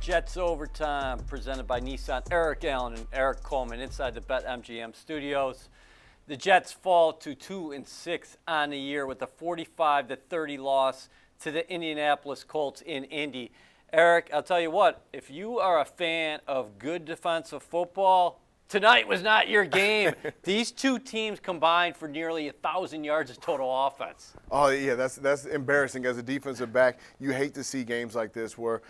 Jets Overtime, presented by Nissan. Eric Allen and Eric Coleman inside the BetMGM studios. The Jets fall to 2-6 on the year with a 45-30 loss to the Indianapolis Colts in Indy. Eric, I'll tell you what, if you are a fan of good defensive football, tonight was not your game. These two teams combined for nearly 1,000 yards of total offense. Oh, yeah, that's embarrassing. As a defensive back, you hate to see games like this where,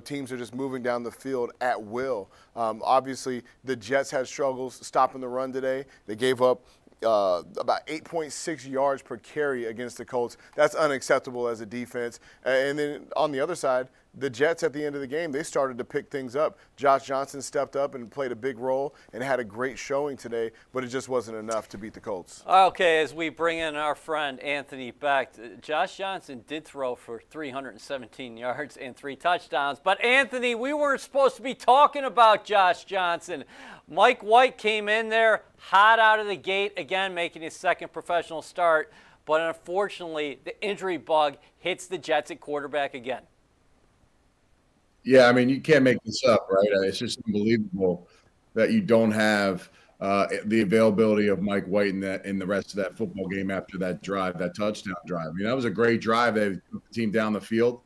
teams are just moving down the field at will. Obviously, the Jets had struggles stopping the run today. They gave up about 8.6 yards per carry against the Colts. That's unacceptable as a defense. And then on the other side, the Jets at the end of the game, they started to pick things up. Josh Johnson stepped up and played a big role and had a great showing today, but it just wasn't enough to beat the Colts. Okay, as we bring in our friend Anthony back, Josh Johnson did throw for 317 yards and 3 touchdowns. But, Anthony, we weren't supposed to be talking about Josh Johnson. Mike White came in there hot out of the gate, again making his second professional start. But unfortunately, the injury bug hits the Jets at quarterback again. Yeah, I mean, you can't make this up, right? It's just unbelievable that you don't have the availability of Mike White in the rest of that football game after that drive, that touchdown drive. I mean, that was a great drive. They took the team down the field.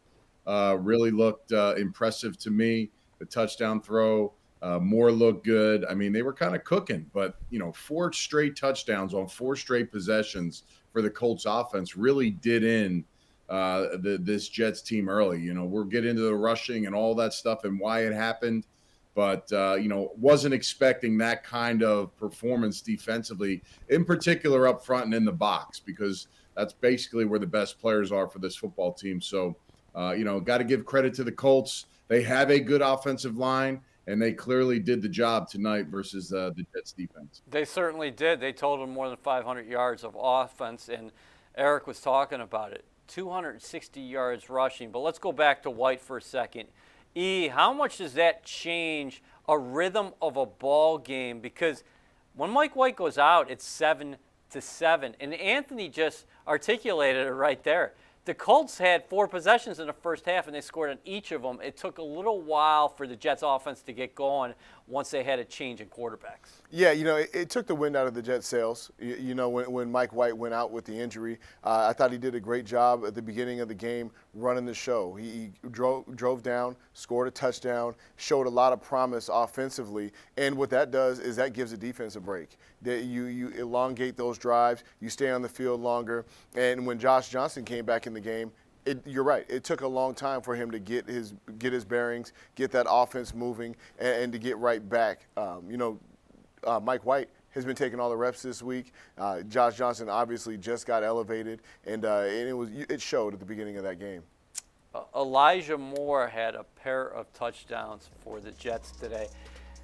Really looked impressive to me. The touchdown throw, Moore looked good. I mean, they were kind of cooking, but 4 straight touchdowns on 4 straight possessions for the Colts offense really did in this Jets team early. We'll get into the rushing and all that stuff and why it happened, but wasn't expecting that kind of performance defensively, in particular up front and in the box, because that's basically where the best players are for this football team. So, got to give credit to the Colts. They have a good offensive line, and they clearly did the job tonight versus the Jets defense. They certainly did. They totaled more than 500 yards of offense, and Eric was talking about it. 260 yards rushing. But let's go back to White for a second. How much does that change a rhythm of a ball game? Because when Mike White goes out, it's 7-7. And Anthony just articulated it right there. The Colts had 4 possessions in the first half, and they scored on each of them. It took a little while for the Jets offense to get going once they had a change in quarterbacks. Yeah, it took the wind out of the Jets' sails. When Mike White went out with the injury, I thought he did a great job at the beginning of the game running the show. He drove down, scored a touchdown, showed a lot of promise offensively, and what that does is that gives the defense a break. That you elongate those drives, you stay on the field longer, and when Josh Johnson came back in the game, you're right. It took a long time for him to get his bearings, get that offense moving, and to get right back. Mike White has been taking all the reps this week. Josh Johnson obviously just got elevated, and it showed at the beginning of that game. Elijah Moore had a pair of touchdowns for the Jets today.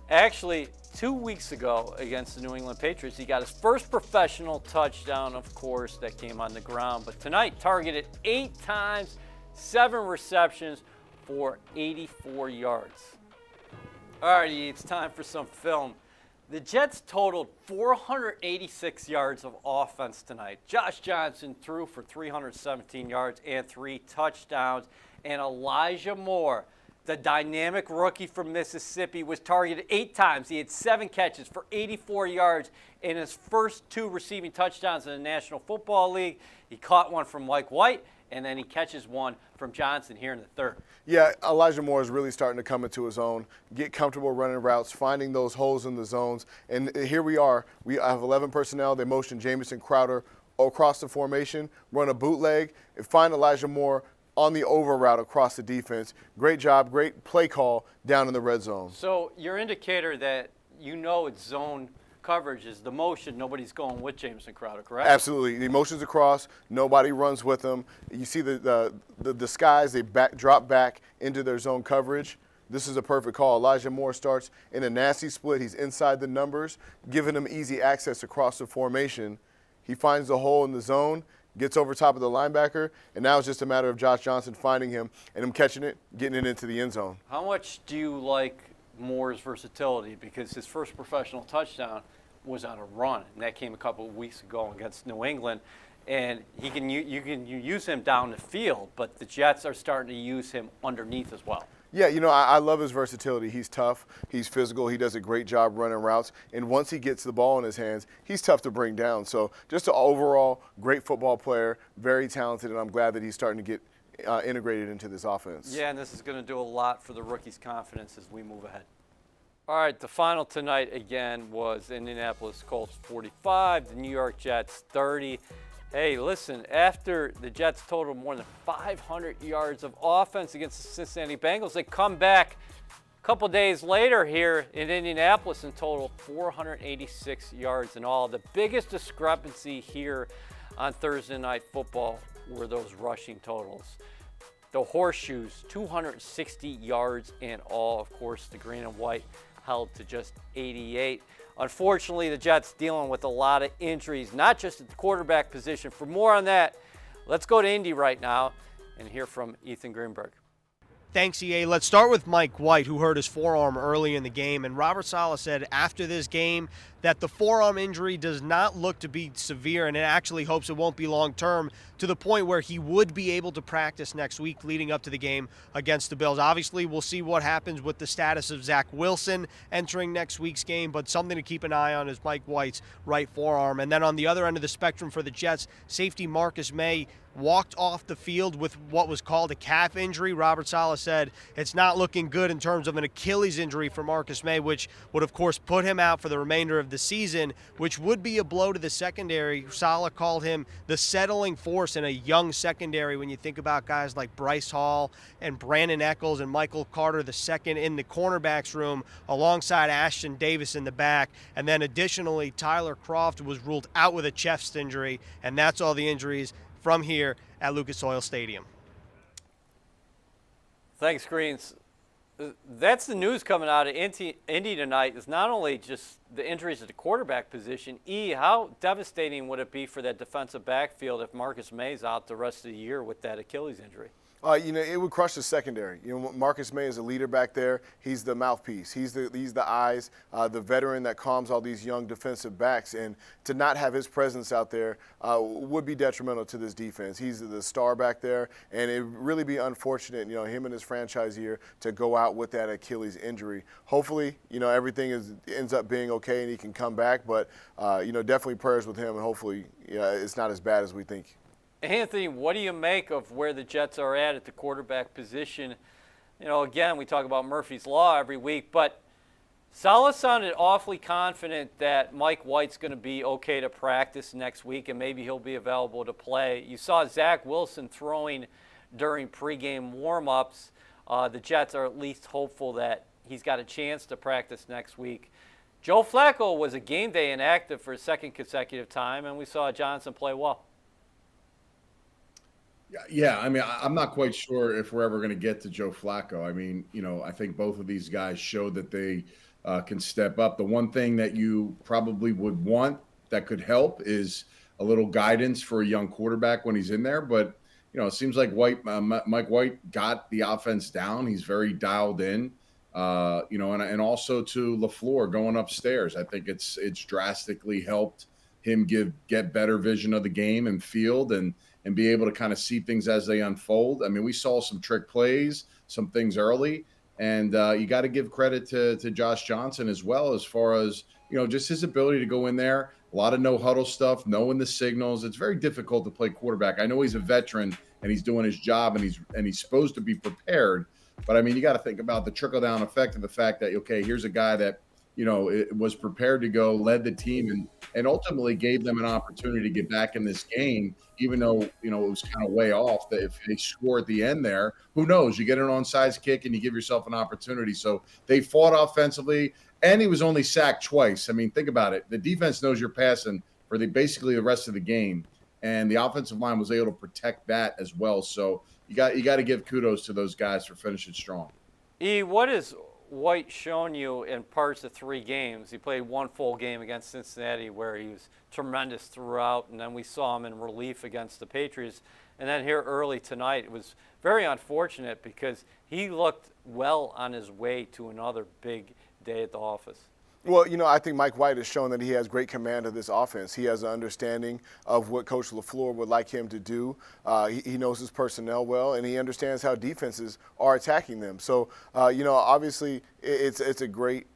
Actually, 2 weeks ago against the New England Patriots, he got his first professional touchdown, of course, that came on the ground. But tonight, targeted 8 times, 7 receptions for 84 yards. All right, it's time for some film. The Jets totaled 486 yards of offense tonight. Josh Johnson threw for 317 yards and 3 touchdowns. And Elijah Moore, the dynamic rookie from Mississippi, was targeted 8 times. He had 7 catches for 84 yards in his first 2 receiving touchdowns in the National Football League. He caught one from Mike White, and then he catches one from Johnson here in the third. Yeah, Elijah Moore is really starting to come into his own, get comfortable running routes, finding those holes in the zones. And here we are. We have 11 personnel. They motion Jamison Crowder across the formation, run a bootleg, and find Elijah Moore on the over route across the defense. Great job, great play call down in the red zone. So your indicator that it's zone coverage is the motion. Nobody's going with Jamison Crowder, correct? Absolutely. The motion's across. Nobody runs with them. You see the skies, they drop back into their zone coverage. This is a perfect call. Elijah Moore starts in a nasty split. He's inside the numbers, giving them easy access across the formation. He finds the hole in the zone, gets over top of the linebacker, and now it's just a matter of Josh Johnson finding him and him catching it, getting it into the end zone. How much do you like Moore's versatility? Because his first professional touchdown was on a run, and that came a couple of weeks ago against New England. And you can use him down the field, but the Jets are starting to use him underneath as well. Yeah, I love his versatility. He's tough. He's physical. He does a great job running routes. And once he gets the ball in his hands, he's tough to bring down. So just an overall great football player, very talented, and I'm glad that he's starting to get integrated into this offense. Yeah, and this is going to do a lot for the rookie's confidence as we move ahead. All right, the final tonight again was Indianapolis Colts 45, the New York Jets 30. Hey, listen, after the Jets totaled more than 500 yards of offense against the Cincinnati Bengals, they come back a couple days later here in Indianapolis and total 486 yards in all. The biggest discrepancy here on Thursday Night Football were those rushing totals. The horseshoes, 260 yards in all. Of course, the green and white held to just 88. Unfortunately, the Jets dealing with a lot of injuries, not just at the quarterback position. For more on that, let's go to Indy right now and hear from Ethan Greenberg. Thanks, EA. Let's start with Mike White, who hurt his forearm early in the game. And Robert Saleh said after this game that the forearm injury does not look to be severe, and it actually hopes it won't be long-term, to the point where he would be able to practice next week leading up to the game against the Bills. Obviously, we'll see what happens with the status of Zach Wilson entering next week's game, but something to keep an eye on is Mike White's right forearm. And then on the other end of the spectrum for the Jets, safety Marcus May walked off the field with what was called a calf injury. Robert Saleh said it's not looking good in terms of an Achilles injury for Marcus May, which would, of course, put him out for the remainder of the season, which would be a blow to the secondary. Saleh called him the settling force in a young secondary when you think about guys like Bryce Hall and Brandon Echols and Michael Carter II in the cornerbacks room alongside Ashton Davis in the back. And then additionally, Tyler Croft was ruled out with a chest injury, and that's all the injuries from here at Lucas Oil Stadium. Thanks, Greens. That's the news coming out of Indy tonight, is not only just the injuries at the quarterback position. How devastating would it be for that defensive backfield if Marcus May's out the rest of the year with that Achilles injury? It would crush the secondary. Marcus May is a leader back there. He's the mouthpiece. He's the eyes, the veteran that calms all these young defensive backs. And to not have his presence out there would be detrimental to this defense. He's the star back there, and it would really be unfortunate, him and his franchise year to go out with that Achilles injury. Hopefully, everything ends up being okay and he can come back. But definitely prayers with him, and hopefully, it's not as bad as we think. Anthony, what do you make of where the Jets are at the quarterback position? Again, we talk about Murphy's Law every week, but Saleh sounded awfully confident that Mike White's going to be okay to practice next week and maybe he'll be available to play. You saw Zach Wilson throwing during pregame warm-ups. The Jets are at least hopeful that he's got a chance to practice next week. Joe Flacco was a game day inactive for a second consecutive time, and we saw Johnson play well. Yeah, I'm not quite sure if we're ever going to get to Joe Flacco. I think both of these guys showed that they can step up. The one thing that you probably would want that could help is a little guidance for a young quarterback when he's in there. But, it seems like Mike White got the offense down. He's very dialed in, and also to LaFleur going upstairs. I think it's drastically helped him get better vision of the game and field and be able to kind of see things as they unfold. We saw some trick plays, some things early, and you got to give credit to Josh Johnson as well, as far as, just his ability to go in there, a lot of no-huddle stuff, knowing the signals. It's very difficult to play quarterback. I know he's a veteran and he's doing his job and he's supposed to be prepared, but you got to think about the trickle-down effect of the fact that, okay, here's a guy that, it was prepared to go, led the team, and ultimately gave them an opportunity to get back in this game, even though, it was kind of way off. That if they score at the end there, who knows? You get an onside kick and you give yourself an opportunity. So they fought offensively, and he was only sacked twice. Think about it. The defense knows you're passing for basically the rest of the game, and the offensive line was able to protect that as well. So you got to give kudos to those guys for finishing strong. What is White shown you in parts of 3 games? He played one full game against Cincinnati where he was tremendous throughout, and then we saw him in relief against the Patriots. And then here early tonight, it was very unfortunate because he looked well on his way to another big day at the office. Well, I think Mike White has shown that he has great command of this offense. He has an understanding of what Coach LaFleur would like him to do. He knows his personnel well, and he understands how defenses are attacking them. So, obviously, it's a great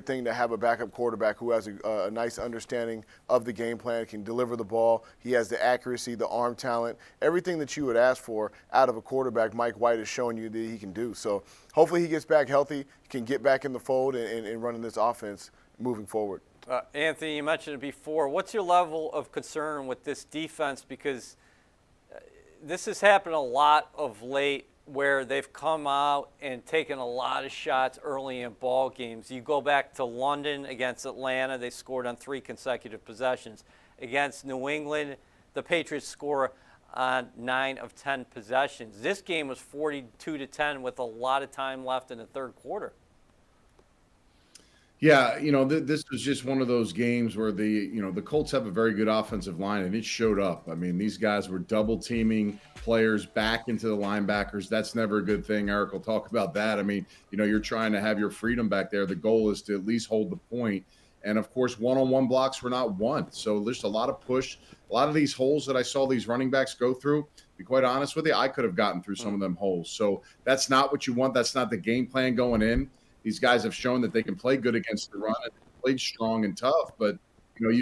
thing to have a backup quarterback who has a nice understanding of the game plan, can deliver the ball. He has the accuracy, the arm talent, everything that you would ask for out of a quarterback. Mike White has shown you that he can do. So hopefully he gets back healthy, can get back in the fold and running this offense moving forward. Anthony, you mentioned it before. What's your level of concern with this defense? Because this has happened a lot of late, where they've come out and taken a lot of shots early in ball games. You go back to London against Atlanta, they scored on 3 consecutive possessions. Against New England, the Patriots score on 9 of 10 possessions. This game was 42-10 with a lot of time left in the third quarter. Yeah, this was just one of those games where the Colts have a very good offensive line, and it showed up. I mean, these guys were double teaming players back into the linebackers. That's never a good thing. Eric will talk about that. I mean, you're trying to have your freedom back there. The goal is to at least hold the point. And of course, one-on-one blocks were not won. So there's a lot of push. A lot of these holes that I saw these running backs go through, to be quite honest with you, I could have gotten through some of them holes. So that's not what you want. That's not the game plan going in. These guys have shown that they can play good against the run and played strong and tough. But,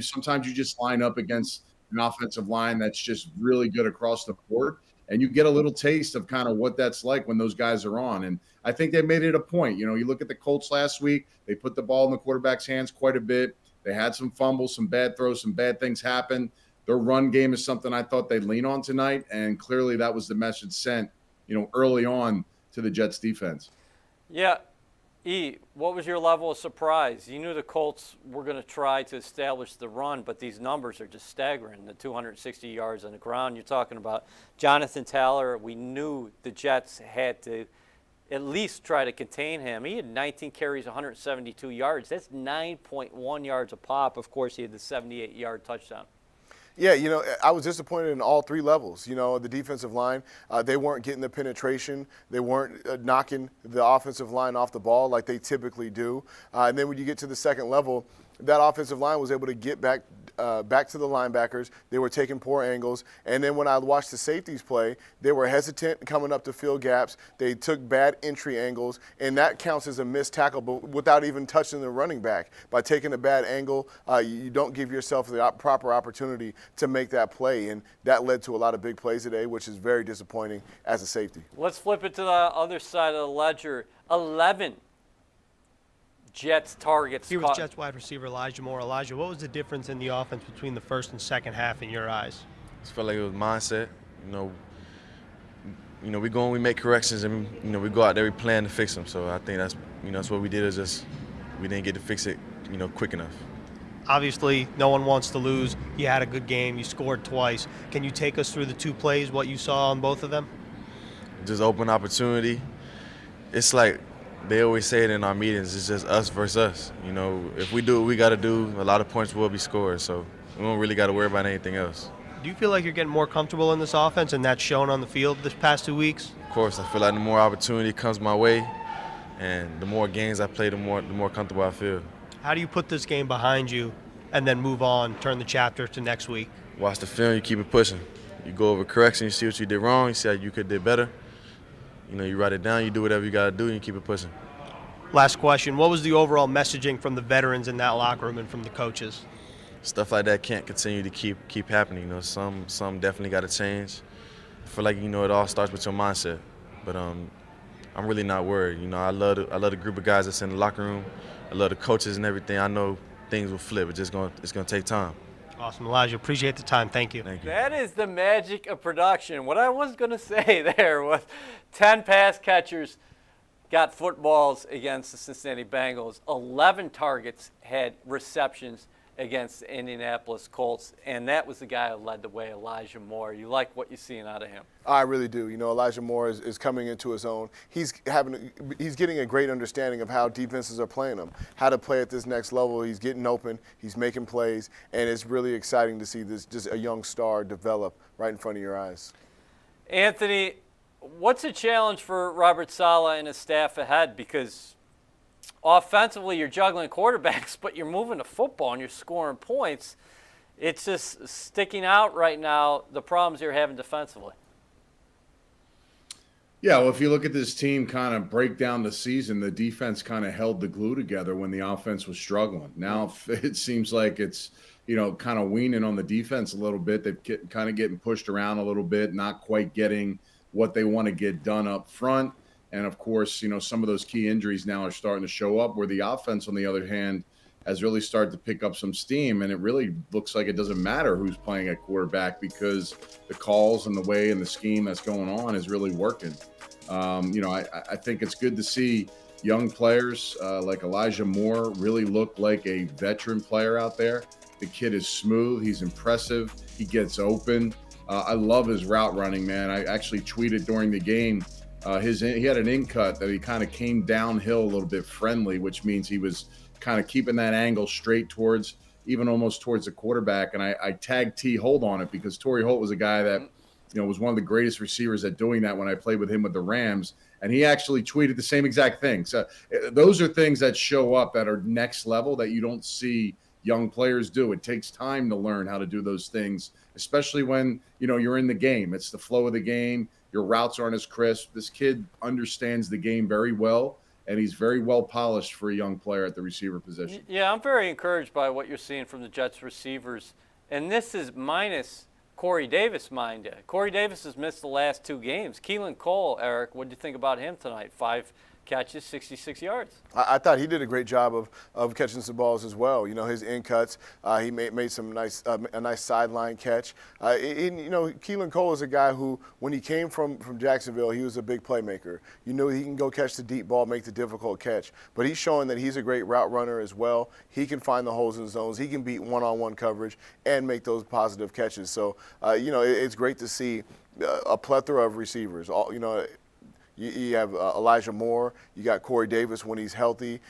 sometimes you just line up against an offensive line that's just really good across the board. And you get a little taste of kind of what that's like when those guys are on. And I think they made it a point. You look at the Colts last week, they put the ball in the quarterback's hands quite a bit. They had some fumbles, some bad throws, some bad things happen. Their run game is something I thought they'd lean on tonight. And clearly that was the message sent, early on to the Jets defense. Yeah. What was your level of surprise? You knew the Colts were going to try to establish the run, but these numbers are just staggering. The 260 yards on the ground. You're talking about Jonathan Taylor. We knew the Jets had to at least try to contain him. He had 19 carries, 172 yards. That's 9.1 yards a pop. Of course, he had the 78-yard touchdown. Yeah, I was disappointed in all 3 levels. The defensive line, they weren't getting the penetration. They weren't knocking the offensive line off the ball like they typically do. And then when you get to the second level, that offensive line was able to get back to the linebackers. They were taking poor angles. And then when I watched the safeties play, they were hesitant coming up to fill gaps. They took bad entry angles, and that counts as a missed tackle, but without even touching the running back. By taking a bad angle, you don't give yourself the proper opportunity to make that play, and that led to a lot of big plays today, which is very disappointing as a safety. Let's flip it to the other side of the ledger. 11 Jets targets. Here was Jets wide receiver Elijah Moore. Elijah, what was the difference in the offense between the first and second half in your eyes? I just felt like it was mindset. We go and we make corrections, and we go out there, we plan to fix them. So I think that's what we did, is just we didn't get to fix it quick enough. Obviously, no one wants to lose. You had a good game. You scored twice. Can you take us through the 2 plays, what you saw on both of them? Just open opportunity. It's like they always say it in our meetings, it's just us versus us. If we do what we got to do, a lot of points will be scored. So we don't really got to worry about anything else. Do you feel like you're getting more comfortable in this offense, and that's shown on the field this past 2 weeks? Of course, I feel like the more opportunity comes my way, and the more games I play, the more comfortable I feel. How do you put this game behind you and then move on, turn the chapter to next week? Watch the film, you keep it pushing. You go over correction, you see what you did wrong, you see how you could do better. You write it down, you do whatever you got to do, and you keep it pushing. Last question. What was the overall messaging from the veterans in that locker room and from the coaches? Stuff like that can't continue to keep happening. Some definitely got to change. I feel like it all starts with your mindset. But I'm really not worried. I love the group of guys that's in the locker room. I love the coaches and everything. I know things will flip. It's gonna take time. Awesome, Elijah. Appreciate the time. Thank you. Thank you. That is the magic of production. What I was going to say there was 10 pass catchers got footballs against the Cincinnati Bengals. 11 targets had receptions against the Indianapolis Colts, and that was the guy who led the way, Elijah Moore. You like what you're seeing out of him? I really do. Elijah Moore is coming into his own. He's getting a great understanding of how defenses are playing him, how to play at this next level. He's getting open, he's making plays, and it's really exciting to see this just a young star develop right in front of your eyes. Anthony, what's the challenge for Robert Saleh and his staff ahead? Because offensively you're juggling quarterbacks, but you're moving the football and you're scoring points. It's just sticking out right now, the problems you're having defensively. Yeah, well, if you look at this team kind of break down the season, the defense kind of held the glue together when the offense was struggling. Now it seems like it's, kind of weaning on the defense a little bit. They're kind of getting pushed around a little bit, not quite getting what they want to get done up front. And of course, some of those key injuries now are starting to show up, where the offense, on the other hand, has really started to pick up some steam. And it really looks like it doesn't matter who's playing at quarterback, because the calls and the way and the scheme that's going on is really working. I think it's good to see young players like Elijah Moore really look like a veteran player out there. The kid is smooth. He's impressive. He gets open. I love his route running, man. I actually tweeted during the game, he had an in cut that he kind of came downhill a little bit friendly, which means he was kind of keeping that angle straight towards, even almost towards the quarterback. And I tagged T Holt on it, because Torrey Holt was a guy that was one of the greatest receivers at doing that when I played with him with the Rams. And he actually tweeted the same exact thing. So those are things that show up that are next level that you don't see young players do. It takes time to learn how to do those things, especially when, you're in the game. It's the flow of the game. Your routes aren't as crisp. This kid understands the game very well, and he's very well polished for a young player at the receiver position. Yeah, I'm very encouraged by what you're seeing from the Jets receivers. And this is minus Corey Davis, mind you. Corey Davis has missed the last 2 games. Keelan Cole, Eric, what did you think about him tonight? 5 catches, 66 yards. I thought he did a great job of catching some balls as well. His in cuts, he made some a nice sideline catch. Keelan Cole is a guy who, when he came from Jacksonville, he was a big playmaker. He can go catch the deep ball, make the difficult catch. But he's showing that he's a great route runner as well. He can find the holes in the zones. He can beat one-on-one coverage and make those positive catches. So, it's great to see a plethora of receivers. You have Elijah Moore. You got Corey Davis when he's healthy.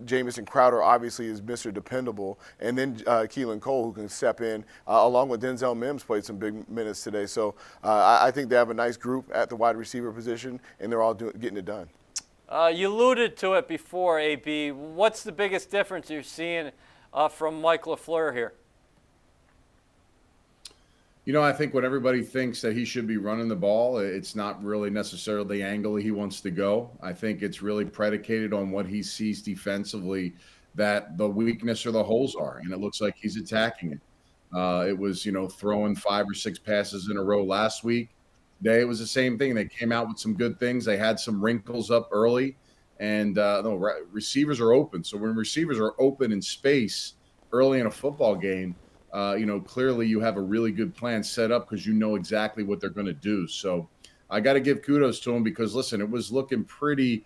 Jamison Crowder obviously is Mr. Dependable. And then Keelan Cole, who can step in, along with Denzel Mims, played some big minutes today. So I think they have a nice group at the wide receiver position, and they're all getting it done. You alluded to it before, AB. What's the biggest difference you're seeing from Mike LaFleur here? I think when everybody thinks that he should be running the ball, it's not really necessarily the angle he wants to go. I think it's really predicated on what he sees defensively that the weakness or the holes are, and it looks like he's attacking it. It was, throwing 5 or 6 passes in a row last week. Today it was the same thing. They came out with some good things. They had some wrinkles up early, and receivers are open. So when receivers are open in space early in a football game, clearly you have a really good plan set up, because you know exactly what they're going to do. So I got to give kudos to him, because, listen, it was looking pretty,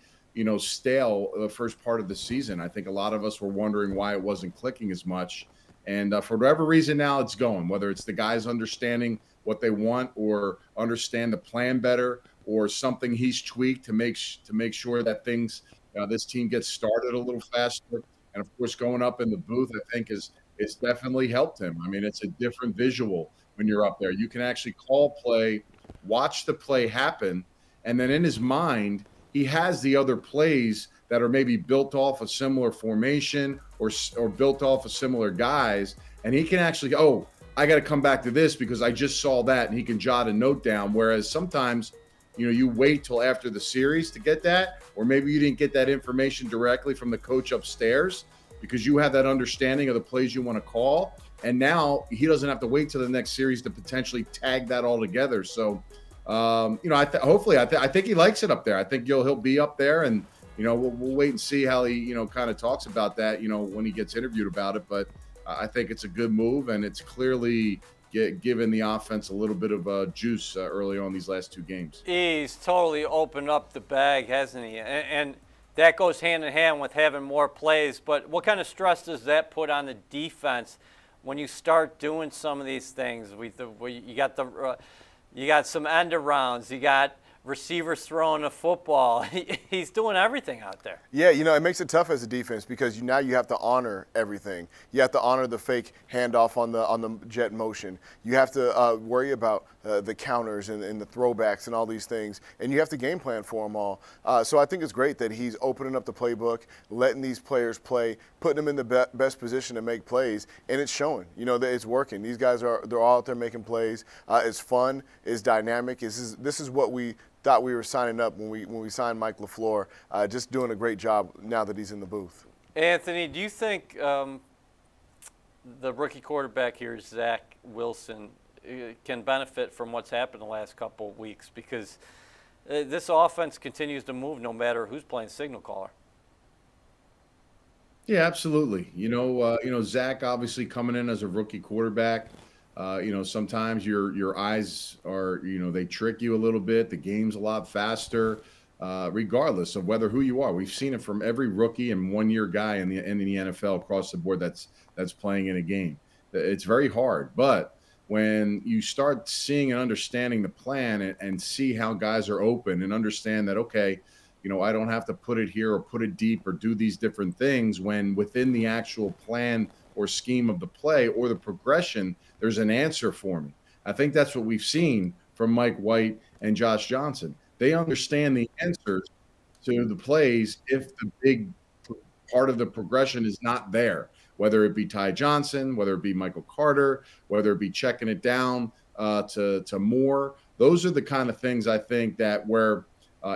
stale the first part of the season. I think a lot of us were wondering why it wasn't clicking as much. And for whatever reason, now it's going, whether it's the guys understanding what they want or understand the plan better, or something he's tweaked to make sure that things, this team gets started a little faster. And, of course, going up in the booth, I think, it's definitely helped him. I mean, it's a different visual when you're up there. You can actually call play, watch the play happen, and then in his mind, he has the other plays that are maybe built off a similar formation or built off of similar guys, and he can actually, I got to come back to this because I just saw that, and he can jot a note down, whereas sometimes you wait till after the series to get that, or maybe you didn't get that information directly from the coach upstairs, because you have that understanding of the plays you want to call. And now he doesn't have to wait till the next series to potentially tag that all together. So, I think he likes it up there. I think he'll be up there, and, we'll wait and see how he, kind of talks about that, when he gets interviewed about it. But I think it's a good move, and it's clearly given the offense a little bit of juice early on these last 2 games. He's totally opened up the bag, hasn't he? And that goes hand in hand with having more plays. But what kind of stress does that put on the defense when you start doing some of these things? You got some end arounds, you got receivers throwing the football. He's doing everything out there. Yeah, it makes it tough as a defense because now you have to honor everything. You have to honor the fake handoff on the jet motion. You have to worry about the counters and the throwbacks and all these things, and you have to game plan for them all. So I think it's great that he's opening up the playbook, letting these players play, putting them in the best position to make plays, and it's showing. That it's working. These guys they're all out there making plays. It's fun. It's dynamic. This is what we thought we were signing up when we signed Mike LaFleur. Just doing a great job now that he's in the booth. Anthony, do you think the rookie quarterback here, Zach Wilson, can benefit from what's happened the last couple of weeks? Because this offense continues to move no matter who's playing signal caller. Yeah, absolutely. Zach obviously coming in as a rookie quarterback. Sometimes your eyes are, they trick you a little bit. The game's a lot faster, regardless of who you are. We've seen it from every rookie and one-year guy in the NFL across the board that's playing in a game. It's very hard, but when you start seeing and understanding the plan and see how guys are open and understand that, okay, I don't have to put it here or put it deep or do these different things when within the actual plan or scheme of the play or the progression, there's an answer for me. I think that's what we've seen from Mike White and Josh Johnson. They understand the answers to the plays if the big part of the progression is not there, whether it be Ty Johnson, whether it be Michael Carter, whether it be checking it down to Moore. Those are the kind of things I think that where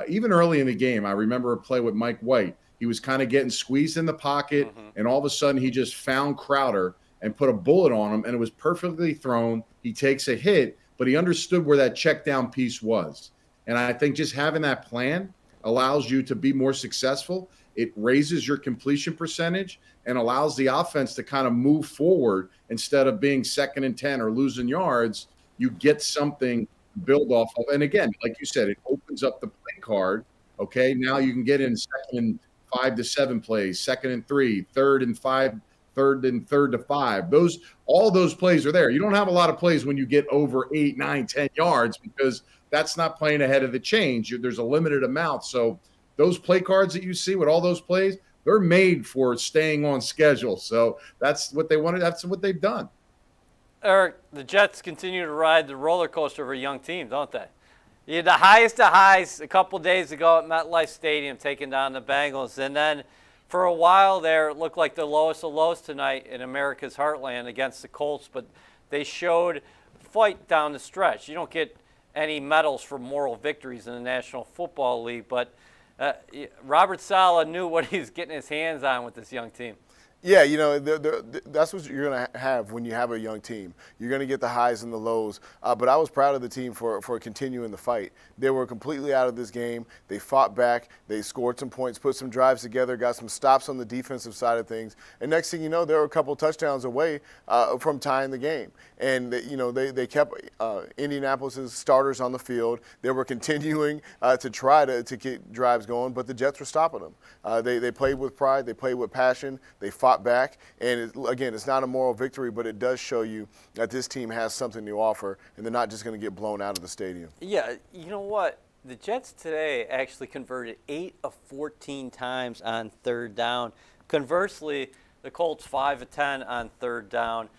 even early in the game, I remember a play with Mike White. He was kind of getting squeezed in the pocket, and all of a sudden he just found Crowder and put a bullet on him, and it was perfectly thrown. He takes a hit, but he understood where that check down piece was. And I think just having that plan allows you to be more successful. It raises your completion percentage and allows the offense to kind of move forward instead of being 2nd and 10 or losing yards. You get something to build off of. And again, like you said, it opens up the play card. Okay, now you can get in 2nd and 5 to 7 plays, 2nd and 3, 3rd and 5, 3rd and 3rd to 5. All those plays are there. You don't have a lot of plays when you get over 8, 9, 10 yards because that's not playing ahead of the change. There's a limited amount. So those play cards that you see with all those plays, they're made for staying on schedule. So that's what they wanted. That's what they've done. Eric, the Jets continue to ride the roller coaster of a young team, don't they? You had the highest of highs a couple days ago at MetLife Stadium taking down the Bengals. And then for a while there, it looked like the lowest of lows tonight in America's heartland against the Colts. But they showed fight down the stretch. You don't get any medals for moral victories in the National Football League. But Robert Saleh knew what he was getting his hands on with this young team. Yeah, that's what you're going to have when you have a young team. You're going to get the highs and the lows. But I was proud of the team for continuing the fight. They were completely out of this game. They fought back. They scored some points, put some drives together, got some stops on the defensive side of things. And next thing you know, they were a couple touchdowns away from tying the game. And, they kept Indianapolis' starters on the field. They were continuing to try to keep drives going, but the Jets were stopping them. They played with pride. They played with passion. They fought back. And, again, it's not a moral victory, but it does show you that this team has something to offer, and they're not just going to get blown out of the stadium. Yeah, you know what? The Jets today actually converted 8 of 14 times on 3rd down. Conversely, the Colts 5 of 10 on 3rd down.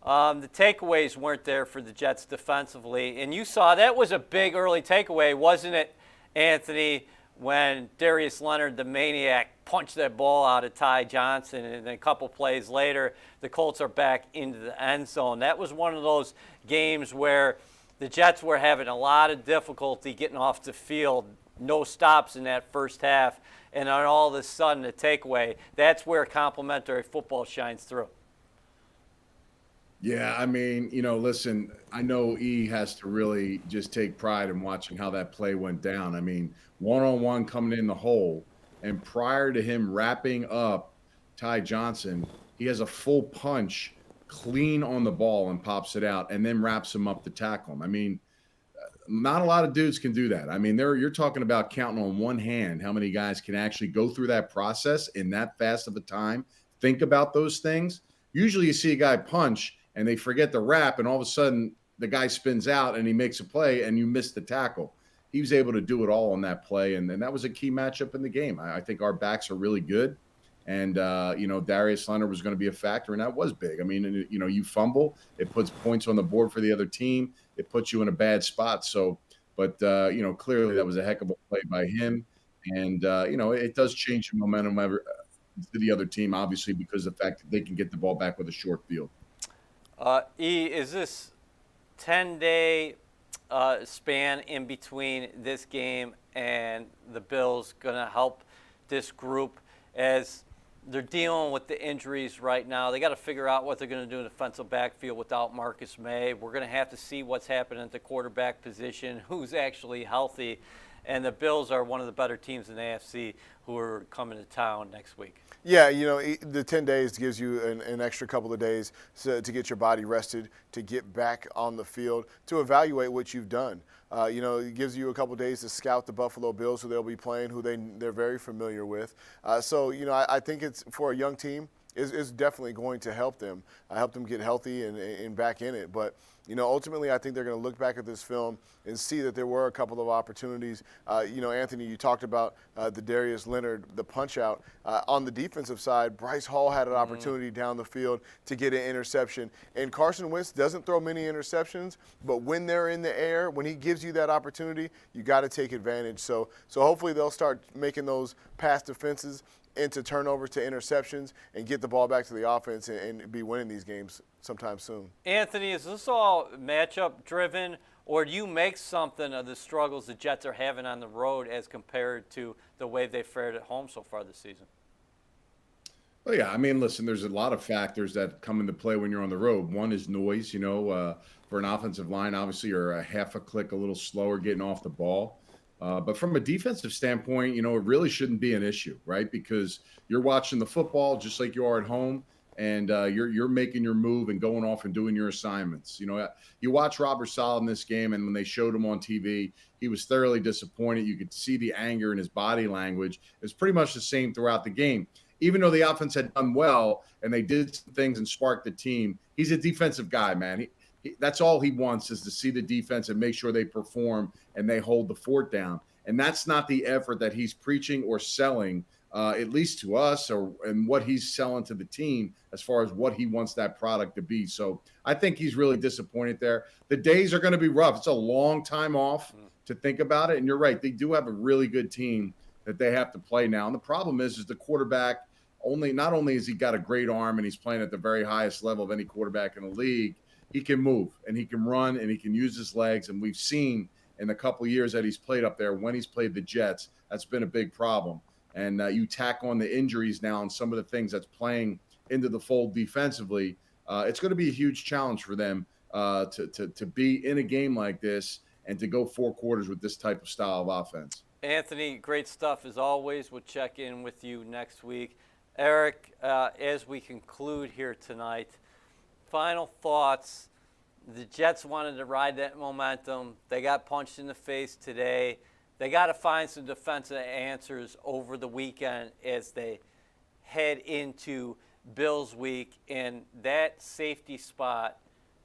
The takeaways weren't there for the Jets defensively. And you saw that was a big early takeaway, wasn't it, Anthony, when Darius Leonard, the maniac, punched that ball out of Ty Johnson. And then a couple plays later, the Colts are back into the end zone. That was one of those games where the Jets were having a lot of difficulty getting off the field. No stops in that first half. And then all of a sudden, the takeaway, that's where complimentary football shines through. Yeah, I mean, listen, I know E has to really just take pride in watching how that play went down. I mean, one-on-one coming in the hole, and prior to him wrapping up Ty Johnson, he has a full punch clean on the ball and pops it out and then wraps him up to tackle him. I mean, not a lot of dudes can do that. I mean, you're talking about counting on one hand how many guys can actually go through that process in that fast of a time, think about those things. Usually you see a guy punch and they forget the wrap, and all of a sudden the guy spins out and he makes a play and you miss the tackle. he was able to do it all on that play, and that was a key matchup in the game. I think our backs are really good, and Darius Leonard was going to be a factor, and that was big. I mean, you fumble, it puts points on the board for the other team, it puts you in a bad spot. So, but clearly that was a heck of a play by him, and it does change the momentum to the other team, obviously, because of the fact that they can get the ball back with a short field. Is this 10-day span in between this game and the Bills going to help this group as they're dealing with the injuries right now? They got to figure out what they're going to do in the defensive backfield without Marcus May. We're going to have to see what's happening at the quarterback position, who's actually healthy. And the Bills are one of the better teams in the AFC who are coming to town next week. Yeah, the 10 days gives you an extra couple of days to get your body rested, to get back on the field, to evaluate what you've done. It gives you a couple of days to scout the Buffalo Bills, who they'll be playing, who they're very familiar with. I think it's for a young team, is definitely going to help them get healthy and back in it. But ultimately, I think they're going to look back at this film and see that there were a couple of opportunities. Anthony, you talked about the Darius Leonard, the punch out. On the defensive side, Bryce Hall had an opportunity down the field to get an interception. And Carson Wentz doesn't throw many interceptions, but when they're in the air, when he gives you that opportunity, you got to take advantage. So hopefully they'll start making those pass defenses into turnovers to interceptions and get the ball back to the offense and be winning these games sometime soon. Anthony, is this all matchup driven, or do you make something of the struggles the Jets are having on the road as compared to the way they fared at home so far this season? Well, yeah, I mean, listen, there's a lot of factors that come into play when you're on the road. One is noise, for an offensive line, obviously you're a half a click, a little slower getting off the ball. But from a defensive standpoint, it really shouldn't be an issue, right? Because you're watching the football just like you are at home, and you're making your move and going off and doing your assignments. You watch Robert Saleh in this game, and when they showed him on TV, he was thoroughly disappointed. You could see the anger in his body language. It's pretty much the same throughout the game. Even though the offense had done well and they did some things and sparked the team, he's a defensive guy, man. That's all he wants, is to see the defense and make sure they perform and they hold the fort down. And that's not the effort that he's preaching or selling, at least to us, and what he's selling to the team as far as what he wants that product to be. So I think he's really disappointed there. The days are going to be rough. It's a long time off to think about it. And you're right. They do have a really good team that they have to play now. And the problem is the quarterback, not only has he got a great arm and he's playing at the very highest level of any quarterback in the league, he can move and he can run and he can use his legs. And we've seen in the couple of years that he's played up there, when he's played the Jets, that's been a big problem. And you tack on the injuries now and some of the things that's playing into the fold defensively, it's going to be a huge challenge for them to be in a game like this and to go 4 quarters with this type of style of offense. Anthony, great stuff as always. We'll check in with you next week. Eric, as we conclude here tonight, final thoughts. The Jets wanted to ride that momentum. They got punched in the face today. They got to find some defensive answers over the weekend as they head into Bills week. And that safety spot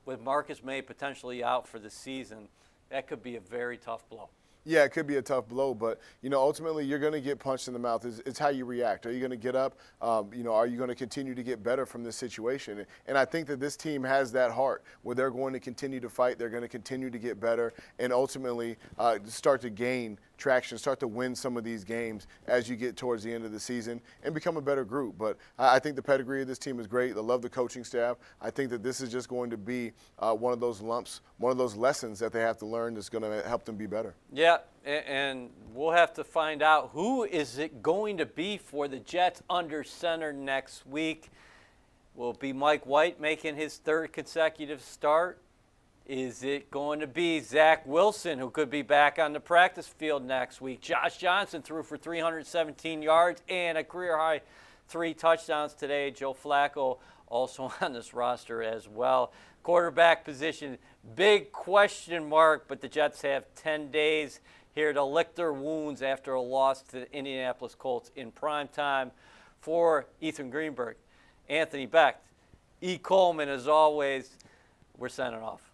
with Marcus May potentially out for the season, that could be a very tough blow. Yeah, it could be a tough blow, but, ultimately you're going to get punched in the mouth. It's how you react. Are you going to get up? Are you going to continue to get better from this situation? And I think that this team has that heart where they're going to continue to fight. They're going to continue to get better and ultimately start to gain traction, start to win some of these games as you get towards the end of the season and become a better group. But I think the pedigree of this team is great. I love the coaching staff. I think that this is just going to be one of those lumps, one of those lessons that they have to learn that's going to help them be better. Yeah, and we'll have to find out who is it going to be for the Jets under center next week. Will it be Mike White making his 3rd consecutive start? Is it going to be Zach Wilson, who could be back on the practice field next week? Josh Johnson threw for 317 yards and a career-high 3 touchdowns today. Joe Flacco also on this roster as well. Quarterback position, big question mark, but the Jets have 10 days here to lick their wounds after a loss to the Indianapolis Colts in prime time. For Ethan Greenberg, Anthony Becht, E. Coleman, as always, we're signing off.